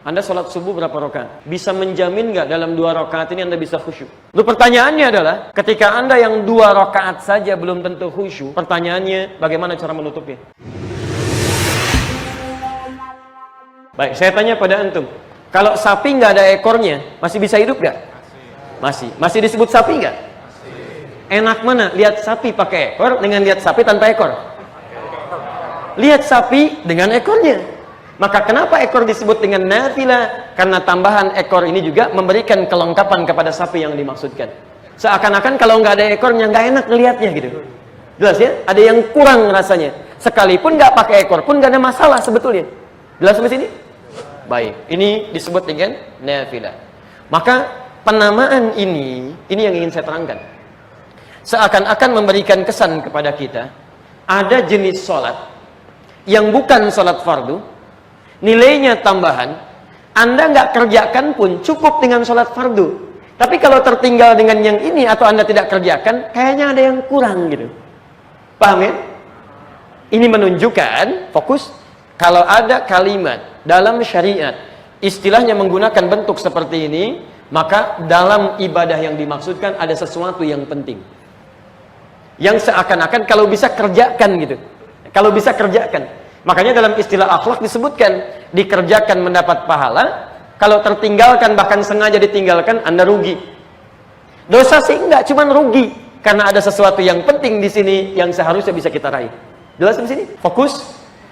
Anda sholat subuh berapa rakaat? Bisa menjamin nggak dalam 2 rakaat ini Anda bisa khusyuk? Lalu pertanyaannya adalah, ketika Anda yang 2 rakaat saja belum tentu khusyuk, pertanyaannya bagaimana cara menutupnya? Baik, saya tanya pada antum, kalau sapi nggak ada ekornya, masih bisa hidup nggak? Masih. Masih disebut sapi nggak? Enak mana? Lihat sapi pakai ekor dengan lihat sapi tanpa ekor? Lihat sapi dengan ekornya. Maka kenapa ekor disebut dengan nafilah? Karena tambahan ekor ini juga memberikan kelengkapan kepada sapi yang dimaksudkan. Seakan-akan kalau nggak ada ekornya nggak enak ngelihatnya gitu. Jelas ya? Ada yang kurang rasanya. Sekalipun nggak pakai ekor pun nggak ada masalah sebetulnya. Jelas sampai sini? Baik. Ini disebut dengan nafilah. Maka penamaan ini yang ingin saya terangkan. Seakan-akan memberikan kesan kepada kita, ada jenis sholat yang bukan sholat fardu, nilainya tambahan, Anda nggak kerjakan pun cukup dengan sholat fardu. Tapi kalau tertinggal dengan yang ini atau Anda tidak kerjakan, kayaknya ada yang kurang gitu. Paham ya? Ini menunjukkan, fokus, kalau ada kalimat dalam syariat, istilahnya menggunakan bentuk seperti ini, maka dalam ibadah yang dimaksudkan ada sesuatu yang penting. Yang seakan-akan kalau bisa kerjakan gitu. Kalau bisa kerjakan. Makanya dalam istilah akhlak disebutkan, dikerjakan mendapat pahala, kalau tertinggalkan bahkan sengaja ditinggalkan, Anda rugi. Dosa sih enggak, cuman rugi karena ada sesuatu yang penting di sini yang seharusnya bisa kita raih. Jelas di sini? Fokus.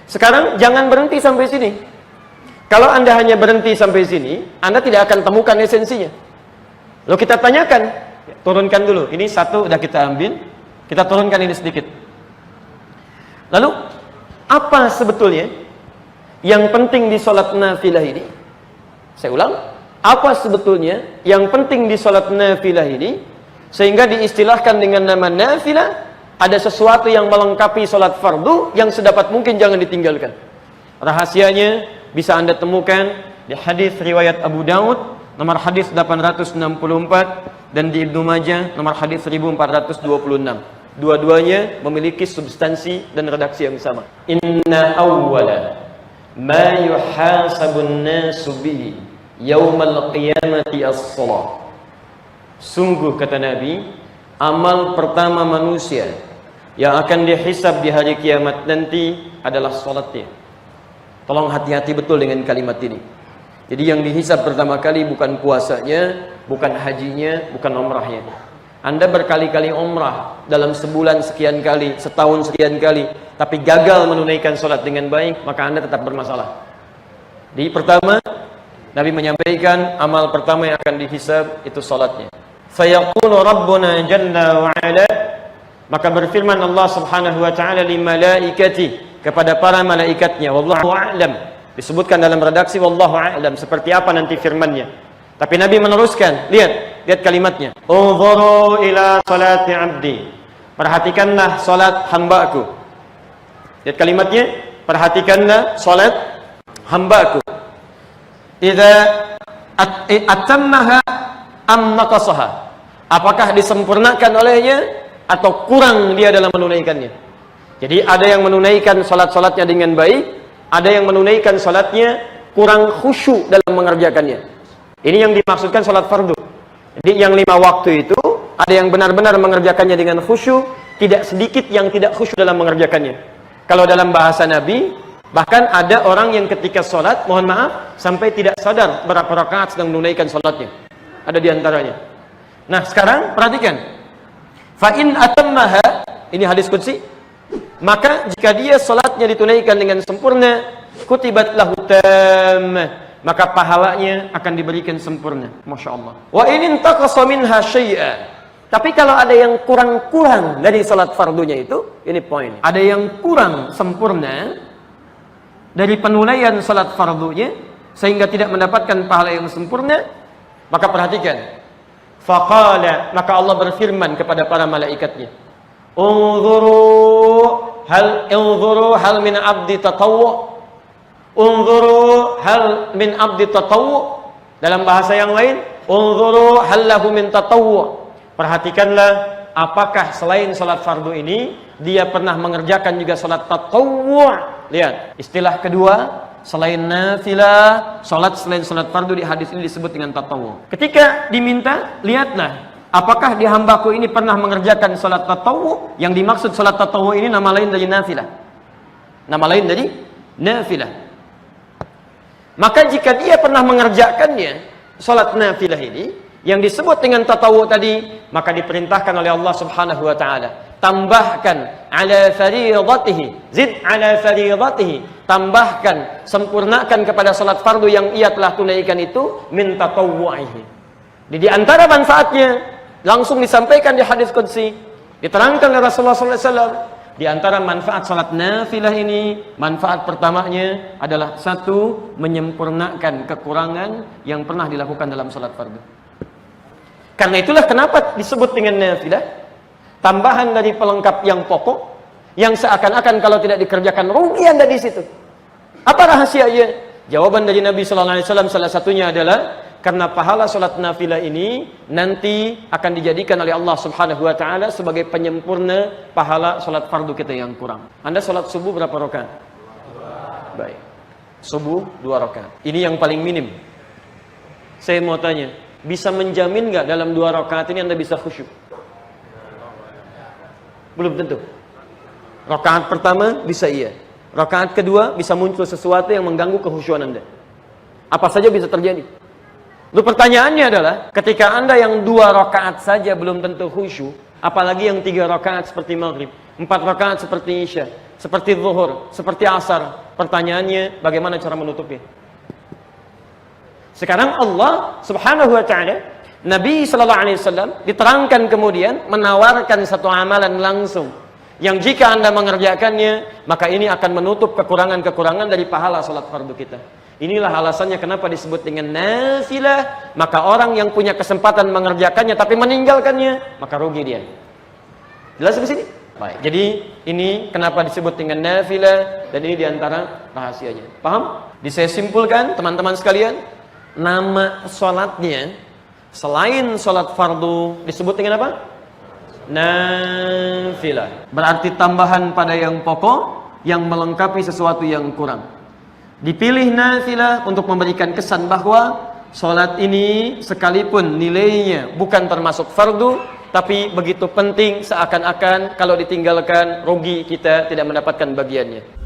Sekarang jangan berhenti sampai sini. Kalau Anda hanya berhenti sampai sini, Anda tidak akan temukan esensinya. Lalu kita tanyakan, turunkan dulu. Ini satu udah kita ambil, kita turunkan ini sedikit. Lalu apa sebetulnya yang penting di sholat nafilah ini? Saya ulang, apa sebetulnya yang penting di sholat nafilah ini sehingga diistilahkan dengan nama nafilah? Ada sesuatu yang melengkapi sholat fardu yang sedapat mungkin jangan ditinggalkan. Rahasianya bisa Anda temukan di hadis riwayat Abu Daud nomor hadis 864 dan di Ibnu Majah nomor hadis 1426. Dua-duanya memiliki substansi dan redaksi yang sama. Inna awwala ma yuhasabun nasu bihi yaumal qiyamati as-shalah. Sungguh kata Nabi, amal pertama manusia yang akan dihisab di hari kiamat nanti adalah salatnya. Tolong hati-hati betul dengan kalimat ini. Jadi yang dihisab pertama kali bukan puasanya, bukan hajinya, bukan umrahnya. Anda berkali-kali umrah dalam sebulan sekian kali, setahun sekian kali, tapi gagal menunaikan sholat dengan baik, maka Anda tetap bermasalah. Di pertama, Nabi menyampaikan amal pertama yang akan dihisab itu sholatnya. Fayaqulu Rabbuna Jalla wa'ala, maka berfirman Allah subhanahu wa ta'ala li malaikati, kepada para malaikatnya, wallahu a'lam, disebutkan dalam redaksi wallahu a'lam seperti apa nanti firmannya. Tapi Nabi meneruskan, lihat kalimatnya. Unzuru ila salati abdi. Perhatikanlah salat hambaku. Lihat kalimatnya, perhatikanlah salat hambaku. Idza atammaha am naqasaha. Apakah disempurnakan olehnya atau kurang dia dalam menunaikannya? Jadi ada yang menunaikan salat-salatnya dengan baik, ada yang menunaikan salatnya kurang khusyuk dalam mengerjakannya. Ini yang dimaksudkan sholat fardu. Jadi yang 5 waktu itu, ada yang benar-benar mengerjakannya dengan khusyuk, tidak sedikit yang tidak khusyuk dalam mengerjakannya. Kalau dalam bahasa Nabi, bahkan ada orang yang ketika sholat, mohon maaf, sampai tidak sadar berapa rakaat sedang menunaikan sholatnya. Ada di antaranya. Nah sekarang perhatikan. Fa'in atammaha, ini hadis qudsi, maka jika dia sholatnya ditunaikan dengan sempurna, kutibat lahu tammah, maka pahalanya akan diberikan sempurna. Masya Allah. Wa in intaqasa minha syai'a. Tapi kalau ada yang kurang-kurang dari salat fardunya itu, ini poin. Ada yang kurang sempurna dari penunaian salat fardunya sehingga tidak mendapatkan pahala yang sempurna, maka perhatikan. Faqala, maka Allah berfirman kepada para malaikatnya, Unzuru hal min abdi tatawwu. Unzuru hal min abdi tatawwu. Dalam bahasa yang lain, unzuru hal lahu min tatawwu. Perhatikanlah apakah selain salat fardu ini dia pernah mengerjakan juga salat tatawwu. Lihat, istilah kedua selain nafilah, salat selain salat fardu di hadis ini disebut dengan tatawwu. Ketika diminta, lihatlah apakah di hambaku ini pernah mengerjakan salat tatawwu? Yang dimaksud salat tatawwu ini nama lain dari nafilah. Nama lain dari nafilah. Maka jika dia pernah mengerjakannya, salat nafilah ini yang disebut dengan tatawwu tadi, maka diperintahkan oleh Allah Subhanahu wa taala, tambahkan ala fardhatihi, zid ala fardhatihi, tambahkan, sempurnakan kepada salat fardu yang ia telah tunaikan itu min tatawwu'ihi. Di antara manfaatnya langsung disampaikan di hadis qudsi, diterangkan oleh Rasulullah SAW. Di antara manfaat salat nafilah ini, manfaat pertamanya adalah satu, menyempurnakan kekurangan yang pernah dilakukan dalam salat fardu. Karena itulah kenapa disebut dengan nafilah, tambahan dari pelengkap yang pokok, yang seakan-akan kalau tidak dikerjakan rugi Anda di situ. Apa rahasianya? Jawaban dari Nabi sallallahu alaihi wasallam salah satunya adalah karena pahala salat nafilah ini nanti akan dijadikan oleh Allah Subhanahu wa taala sebagai penyempurna pahala salat fardu kita yang kurang. Anda salat subuh berapa rakaat? 2. Baik. Subuh 2 rakaat. Ini yang paling minim. Saya mau tanya, bisa menjamin nggak dalam 2 rakaat ini Anda bisa khusyuk? Belum tentu. Rakaat pertama bisa iya. Rakaat kedua bisa muncul sesuatu yang mengganggu kekhusyuan Anda. Apa saja bisa terjadi. Lalu pertanyaannya adalah, ketika Anda yang 2 rakaat saja belum tentu khusyuk, apalagi yang 3 rakaat seperti maghrib, 4 rakaat seperti isya, seperti zuhur, seperti asar. Pertanyaannya, bagaimana cara menutupnya? Sekarang Allah Subhanahu wa taala, Nabi sallallahu alaihi wasallam diterangkan kemudian menawarkan satu amalan langsung yang jika Anda mengerjakannya, maka ini akan menutup kekurangan-kekurangan dari pahala salat fardu kita. Inilah alasannya kenapa disebut dengan nafilah. Maka orang yang punya kesempatan mengerjakannya tapi meninggalkannya, maka rugi dia. Jelas di sini? Baik. Jadi ini kenapa disebut dengan nafilah, dan ini diantara rahasianya. Paham? Saya simpulkan teman-teman sekalian, nama salatnya selain salat fardu disebut dengan apa? Nafilah. Berarti tambahan pada yang pokok yang melengkapi sesuatu yang kurang. Dipilih nafilah untuk memberikan kesan bahwa salat ini sekalipun nilainya bukan termasuk fardu, tapi begitu penting seakan-akan kalau ditinggalkan rugi kita tidak mendapatkan bagiannya.